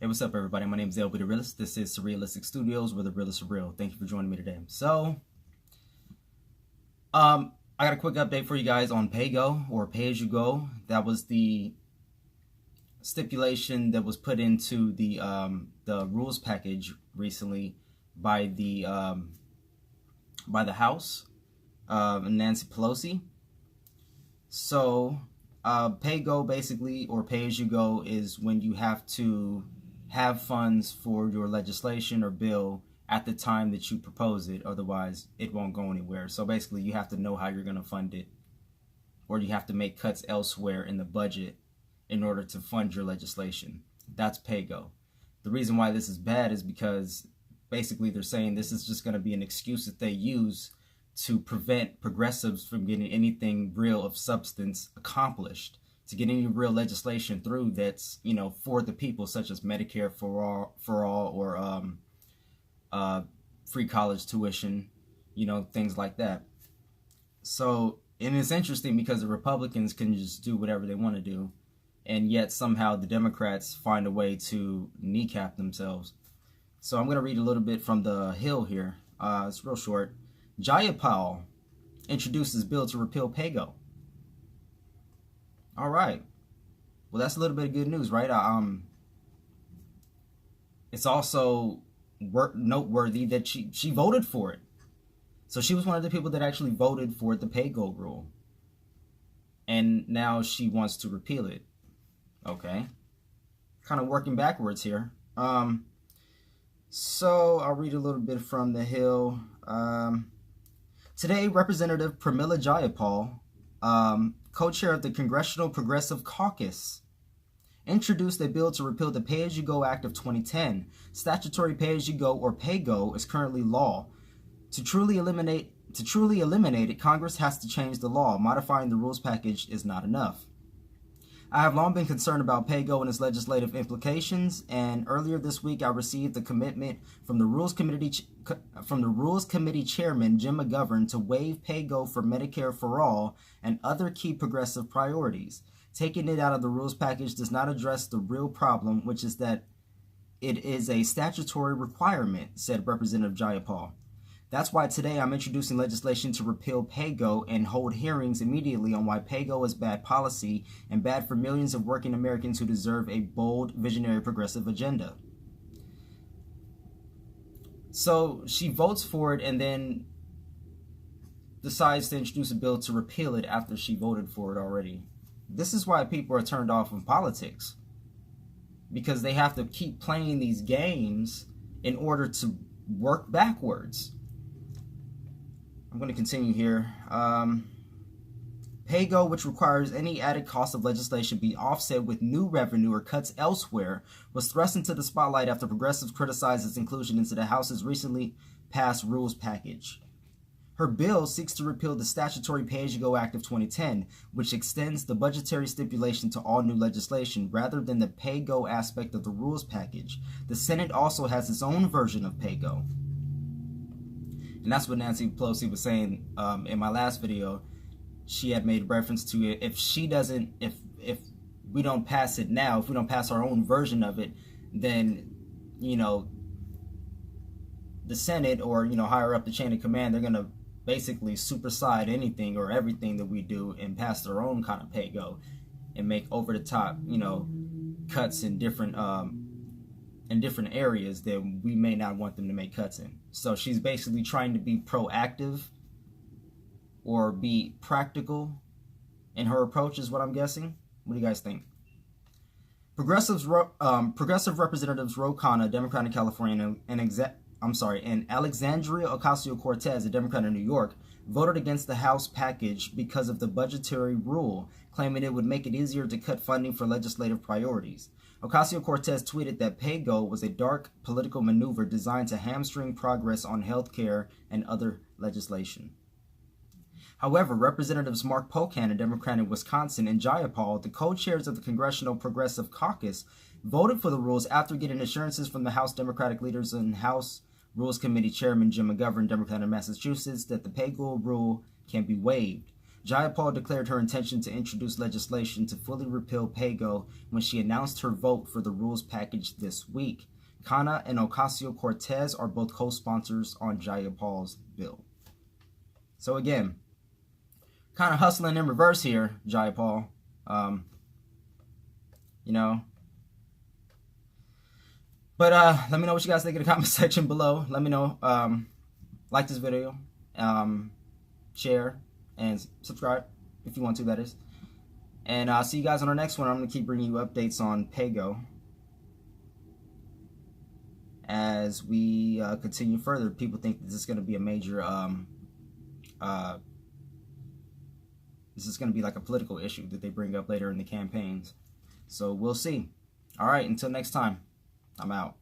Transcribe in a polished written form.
Hey, what's up, everybody? My name is Jayapal the Realist. This is Surrealistic Studios, where the realists are real. Thank you for joining me today. So, I got a quick update for you guys on Paygo, or Pay As You Go. That was the stipulation that was put into the rules package recently by the House, Nancy Pelosi. So, Paygo basically, or Pay As You Go, is when you have to have funds for your legislation or bill at the time that you propose it. Otherwise, it won't go anywhere. So basically, you have to know how you're going to fund it, or you have to make cuts elsewhere in the budget in order to fund your legislation. That's Paygo. The reason why this is bad is because basically they're saying this is just going to be an excuse that they use to prevent progressives from getting anything real of substance accomplished, to get any real legislation through that's, for the people, such as Medicare for all, or free college tuition, things like that. So, and it's interesting because the Republicans can just do whatever they want to do, and yet somehow the Democrats find a way to kneecap themselves. So I'm going to read a little bit from the Hill here. It's real short. Jayapal introduces bill to repeal Paygo. All right. Well, that's a little bit of good news, right? It's also noteworthy that she voted for it. So she was one of the people that actually voted for the Paygo rule. And now she wants to repeal it. Okay. Kind of working backwards here. So I'll read a little bit from the Hill. Today, Representative Pramila Jayapal, co-chair of the Congressional Progressive Caucus, introduced a bill to repeal the Pay-As-You-Go Act of 2010. Statutory pay-as-you-go, or Paygo, is currently law. To truly eliminate it, Congress has to change the law. Modifying the rules package is not enough. I have long been concerned about Paygo and its legislative implications, and earlier this week I received a commitment from the Rules Committee Chairman Jim McGovern to waive Paygo for Medicare for All and other key progressive priorities. Taking it out of the rules package does not address the real problem, which is that it is a statutory requirement, said Representative Jayapal. That's why today I'm introducing legislation to repeal Paygo and hold hearings immediately on why Paygo is bad policy and bad for millions of working Americans who deserve a bold, visionary, progressive agenda. So she votes for it and then decides to introduce a bill to repeal it after she voted for it already. This is why people are turned off of politics, because they have to keep playing these games in order to work backwards. I'm going to continue here. Paygo, which requires any added cost of legislation be offset with new revenue or cuts elsewhere, was thrust into the spotlight after progressives criticized its inclusion into the House's recently passed rules package. Her bill seeks to repeal the statutory Pay-As-You-Go Act of 2010, which extends the budgetary stipulation to all new legislation rather than the Paygo aspect of the rules package. The Senate also has its own version of Paygo. And that's what Nancy Pelosi was saying in my last video. She had made reference to it. If we don't pass it now, if we don't pass our own version of it, then, the Senate, or, higher up the chain of command, they're going to basically supersede anything or everything that we do and pass their own kind of Paygo and make over the top, cuts in different areas that we may not want them to make cuts in. So she's basically trying to be proactive or be practical in her approach, is what I'm guessing. What do you guys think? Progressive Representatives Ro Khanna, Democrat in California, and Alexandria Ocasio-Cortez, a Democrat in New York, voted against the House package because of the budgetary rule, claiming it would make it easier to cut funding for legislative priorities. Ocasio-Cortez tweeted that Paygo was a dark political maneuver designed to hamstring progress on health care and other legislation. However, Representatives Mark Pocan, a Democrat in Wisconsin, and Jayapal, the co-chairs of the Congressional Progressive Caucus, voted for the rules after getting assurances from the House Democratic leaders and House Rules Committee Chairman Jim McGovern, Democrat in Massachusetts, that the Paygo rule can be waived. Jayapal declared her intention to introduce legislation to fully repeal Paygo when she announced her vote for the rules package this week. Kana and Ocasio-Cortez are both co-sponsors on Jayapal's bill. So again, kind of hustling in reverse here, Jayapal. You know. But let me know what you guys think in the comment section below. Let me know. Like this video. Share. And subscribe. If you want to, that is. And I'll see you guys on our next one. I'm going to keep bringing you updates on Paygo as we continue further. People think this is going to be a major... this is going to be like a political issue that they bring up later in the campaigns. So we'll see. All right, until next time, I'm out.